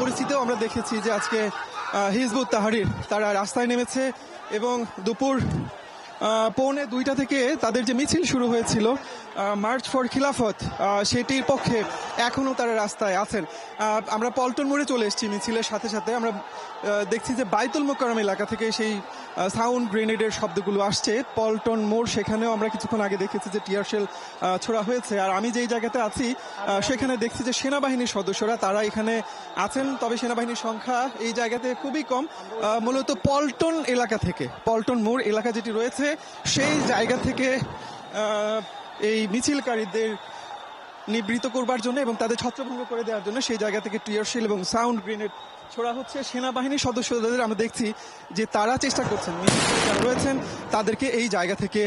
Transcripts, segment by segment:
পরিস্থিতিও আমরা দেখেছি যে আজকে হিজবুত তাহরির তারা রাস্তায় নেমেছে এবং দুপুর 1:45 থেকে তাদের যে মিছিল শুরু হয়েছিল মার্চ ফর খিলাফত, সেটির পক্ষে এখনও তারা রাস্তায় আছেন। আমরা পল্টন মোড়ে চলে এসেছি মিছিলের সাথে সাথে। আমরা দেখছি যে বাইতুল মোকাররম এলাকা থেকে সেই সাউন্ড গ্রেনেডের শব্দগুলো আসছে। পল্টন মোড়, সেখানেও আমরা কিছুক্ষণ আগে দেখেছি যে টিয়ার শেল ছোড়া হয়েছে। আর আমি যেই জায়গাতে আছি সেখানে দেখছি যে সেনাবাহিনীর সদস্যরা তারা এখানে আছেন, তবে সেনাবাহিনীর সংখ্যা এই জায়গাতে খুবই কম। মূলত পল্টন এলাকা থেকে, পল্টন মোড় এলাকা যেটি রয়েছে সেই জায়গা থেকে এই মিছিলকারীদের নিবৃত করবার জন্য এবং তাদের ছত্রভঙ্গ করে দেওয়ার জন্য সেই জায়গা থেকে টিয়ার শেল এবং সাউন্ড গ্রেনেড ছোড়া হচ্ছে। সেনাবাহিনীর সদস্যদের আমরা দেখছি যে তারা চেষ্টা করছেন যারা রয়েছেন তাদেরকে এই জায়গা থেকে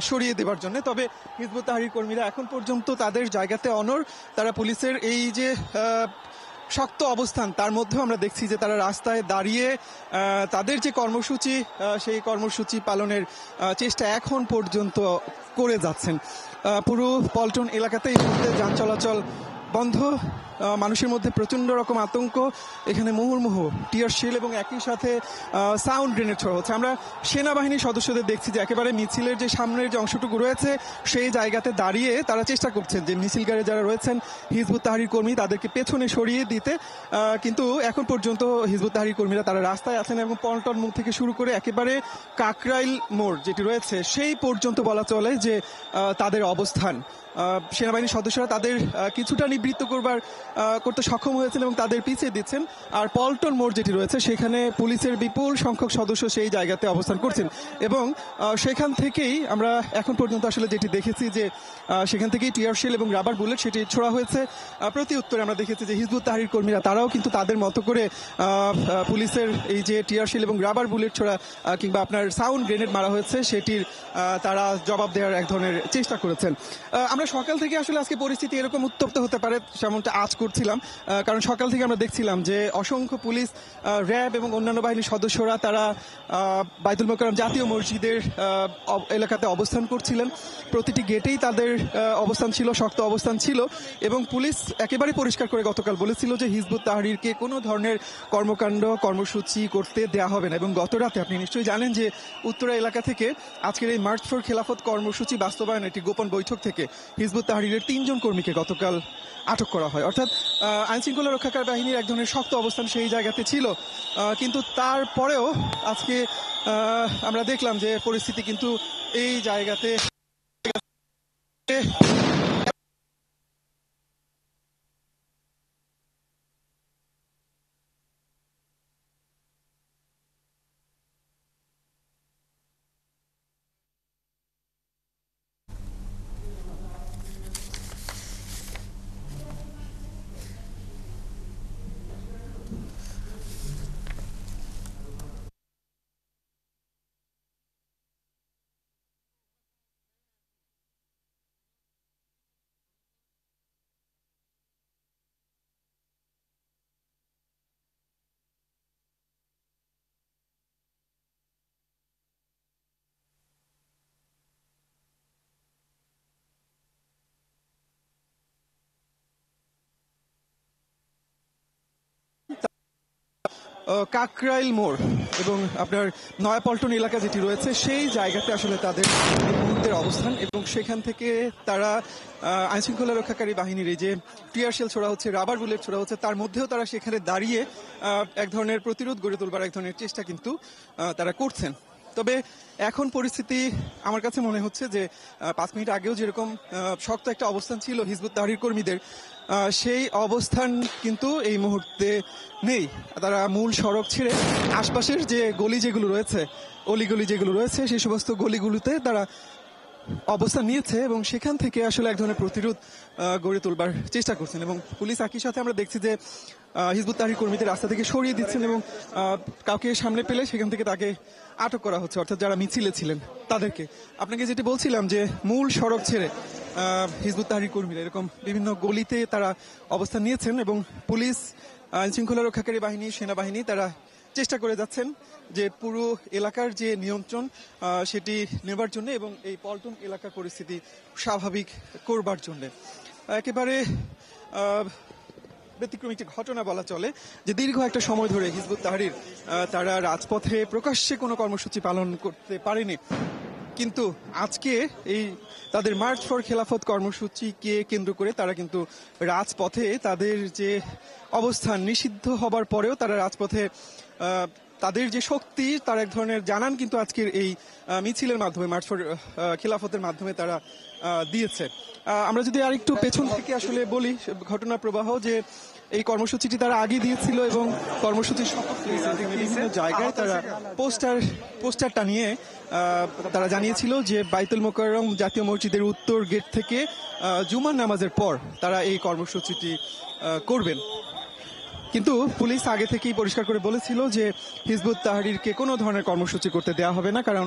সরিয়ে দেওয়ার জন্য। তবে হিজবুত তাহরির কর্মীরা এখন পর্যন্ত তাদের জায়গাতে অনড়। তারা পুলিশের এই যে শক্ত অবস্থান তার মধ্যেও আমরা দেখছি যে তারা রাস্তায় দাঁড়িয়ে তাদের যে কর্মসূচি সেই কর্মসূচি পালনের চেষ্টা এখন পর্যন্ত করে যাচ্ছেন। পুরো পল্টন এলাকাতে এই মুহূর্তে যান চলাচল বন্ধ। মানুষের মধ্যে প্রচন্ড রকম আতঙ্ক। এখানে মুহুর্মুহু টিয়ার শেল এবং একই সাথে সাউন্ড গ্রেনেড ছোড়া হচ্ছে। আমরা সেনাবাহিনীর সদস্যদের দেখছি যে একেবারে মিছিলের যে সামনের যে অংশটুকু রয়েছে সেই জায়গাতে দাঁড়িয়ে তারা চেষ্টা করছেন যে মিছিলকারী যারা রয়েছেন হিজবুত তাহরির কর্মী তাদেরকে পেছনে সরিয়ে দিতে। কিন্তু এখন পর্যন্ত হিজবুত তাহরির কর্মীরা তারা রাস্তায় আছেন এবং পল্টন মোড় থেকে শুরু করে একেবারে কাকরাইল মোড় যেটি রয়েছে সেই পর্যন্ত বলা চলে যে তাদের অবস্থান। সেনাবাহিনীর সদস্যরা তাদের কিছুটা নিবৃত্ত করতে সক্ষম হয়েছেন এবং তাদের পিছিয়ে দিচ্ছেন। আর পল্টন মোড় যেটি রয়েছে সেখানে পুলিশের বিপুল সংখ্যক সদস্য সেই জায়গাতে অবস্থান করছেন এবং সেখান থেকেই আমরা এখন পর্যন্ত আসলে যেটি দেখেছি যে সেখান থেকেই টিয়ার শেল এবং রাবার বুলেট সেটি ছোড়া হয়েছে। প্রতি উত্তরে আমরা দেখেছি যে হিজবুত তাহরির কর্মীরা তারাও কিন্তু তাদের মতো করে পুলিশের এই যে টিয়ার শেল এবং রাবার বুলেট ছোড়া কিংবা আপনার সাউন্ড গ্রেনেড মারা হয়েছে সেটির তারা জবাব দেওয়ার এক ধরনের চেষ্টা করেছেন। আমরা সকাল থেকে আসলে আজকে পরিস্থিতি এরকম উত্তপ্ত হতে পারে যেমনটা আজ করছিলাম, কারণ সকাল থেকে আমরা দেখছিলাম যে অসংখ্য পুলিশ, র্যাব এবং অন্যান্য বাহিনীর সদস্যরা তারা বাইতুল মোকাররম জাতীয় মসজিদের এলাকাতে অবস্থান করছিলেন। প্রতিটি গেটেই তাদের অবস্থান ছিল, শক্ত অবস্থান ছিল এবং পুলিশ একেবারে পরিষ্কার করে গতকাল বলেছিল যে হিজবুত তাহরিরকে কোনো ধরনের কর্মকাণ্ড কর্মসূচি করতে দেওয়া হবে না। এবং গত রাতে আপনি নিশ্চয়ই জানেন যে উত্তরা এলাকা থেকে আজকের এই মার্চ ফর খেলাফত কর্মসূচি বাস্তবায়নের একটি গোপন বৈঠক থেকে হিজবুত তাহরিরের 3 জন কর্মীকে গতকাল আটক করা হয়। অর্থাৎ আইনশৃঙ্খলা রক্ষাকারী বাহিনীর এক ধরনের শক্ত অবস্থান সেই জায়গাতে ছিল। কিন্তু তারপরেও আজকে আমরা দেখলাম যে পরিস্থিতি কিন্তু এই জায়গাতে কাকরাইল মোড় এবং আপনার নয়াপল্টন এলাকা যেটি রয়েছে সেই জায়গাতে আসলে তাদের মুহূর্তের অবস্থান এবং সেখান থেকে তারা আইনশৃঙ্খলা রক্ষাকারী বাহিনীর এই যে টিয়ার শেল ছোড়া হচ্ছে, রাবার বুলেট ছোড়া হচ্ছে, তার মধ্যেও তারা সেখানে দাঁড়িয়ে এক ধরনের প্রতিরোধ গড়ে তোলবার এক ধরনের চেষ্টা কিন্তু তারা করছেন। তবে এখন পরিস্থিতি আমার কাছে মনে হচ্ছে যে 5 মিনিট আগেও যেরকম শক্ত একটা অবস্থান ছিল হিজবুত তাহরির কর্মীদের, সেই অবস্থান কিন্তু এই মুহূর্তে নেই। তারা মূল সড়ক ছেড়ে আশপাশের যে গলি যেগুলো রয়েছে, অলিগলি যেগুলো রয়েছে সেই সমস্ত গলিগুলোতে তারা অবস্থান নিয়েছে এবং সেখান থেকে আসলে এক ধরনের প্রতিরোধ গড়ে তোলবার চেষ্টা করছেন। এবং পুলিশ একই সাথে আমরা দেখছি যে হিজবুত তাহরির কর্মীদের রাস্তা থেকে সরিয়ে দিচ্ছেন এবং কাউকে সামনে পেলে সেখান থেকে তাকে আটক করা হচ্ছে, অর্থাৎ যারা মিছিলে ছিলেন তাদেরকে। আপনাকে যেটি বলছিলাম যে মূল সড়ক ছেড়ে হিজবুত তাহরির কর্মীরা এরকম বিভিন্ন গলিতে তারা অবস্থান নিয়েছেন এবং পুলিশ, আইনশৃঙ্খলা রক্ষাকারী বাহিনী, সেনাবাহিনী তারা চেষ্টা করে যাচ্ছেন যে পুরো এলাকার যে নিয়ন্ত্রণ সেটি নেবার জন্য এবং এই পল্টন এলাকার পরিস্থিতি স্বাভাবিক করবার জন্য। একেবারে ব্যতিক্রমী একটি ঘটনা বলা চলে যে দীর্ঘ একটা সময় ধরে হিজবুত তাহরির তারা রাজপথে প্রকাশ্যে কোনো কর্মসূচি পালন করতে পারেনি, কিন্তু আজকে এই তাদের মার্চ ফর খেলাফত কর্মসূচিকে কেন্দ্র করে তারা কিন্তু রাজপথে তাদের যে অবস্থান নিষিদ্ধ হবার পরেও তারা রাজপথে তাদের যে শক্তি তার এক ধরনের জানান কিন্তু আজকের এই মিছিলের মাধ্যমে মার্চ ফর খেলাফতের মাধ্যমে তারা দিয়েছে। আমরা যদি আরেকটু পেছন থেকে আসলে বলি ঘটনা প্রবাহ, যে এই কর্মসূচিটি তারা আগে দিয়েছিল এবং কর্মসূচির বিভিন্ন জায়গায় তারা পোস্টার টানিয়ে তারা জানিয়েছিল যে বাইতুল মোকাররম জাতীয় মসজিদের উত্তর গেট থেকে জুমার নামাজের পর তারা এই কর্মসূচিটি করবেন। কিন্তু পুলিশ আগে থেকেই পরিষ্কার করে বলেছিল যে হিজবুত তাহরিরকে কোনো ধরনের কর্মসূচি করতে দেওয়া হবে না, কারণ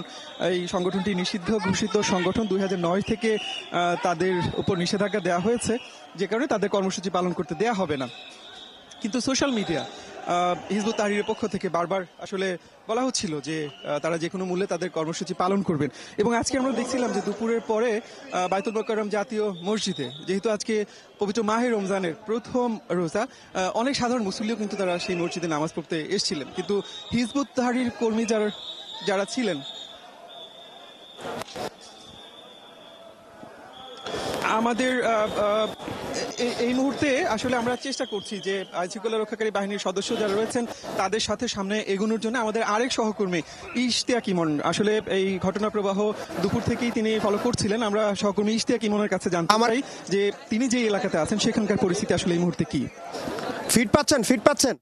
এই সংগঠনটি নিষিদ্ধ ঘোষিত সংগঠন। 2009 থেকে তাদের উপর নিষেধাজ্ঞা দেওয়া হয়েছে, যে কারণে তাদের কর্মসূচি পালন করতে দেওয়া হবে না। কিন্তু সোশ্যাল মিডিয়া হিজবুত তাহরিরের পক্ষ থেকে বারবার আসলে বলা হচ্ছিল যে তারা যে কোনো মূল্যে তাদের কর্মসূচি পালন করবেন। এবং আজকে আমরা দেখছিলাম যে দুপুরের পরে বাইতুল মোকাররম জাতীয় মসজিদে, যেহেতু আজকে পবিত্র মাহে রমজানের প্রথম রোজা, অনেক সাধারণ মুসল্লিও কিন্তু তারা সেই মসজিদে নামাজ পড়তে এসেছিলেন, কিন্তু হিজবুত তাহরির কর্মী যারা ছিলেন আমাদের এই মুহূর্তে আসলে আমরা চেষ্টা করছি যে আইনশৃঙ্খলা রক্ষাকারী বাহিনীর সদস্য যারা রয়েছেন তাদের সাথে সামনে এগোনোর জন্য। আমাদের আরেক সহকর্মী ইশতিয়াক ইমন আসলে এই ঘটনা প্রবাহ দুপুর থেকেই তিনি ফলো করছিলেন। আমরা সহকর্মী ইশতিয়াক ইমনের কাছে জানতে চাই যে তিনি যে এলাকাতে আছেন সেখানকার পরিস্থিতি আসলে এই মুহূর্তে কি। ফিট পাচ্ছেন?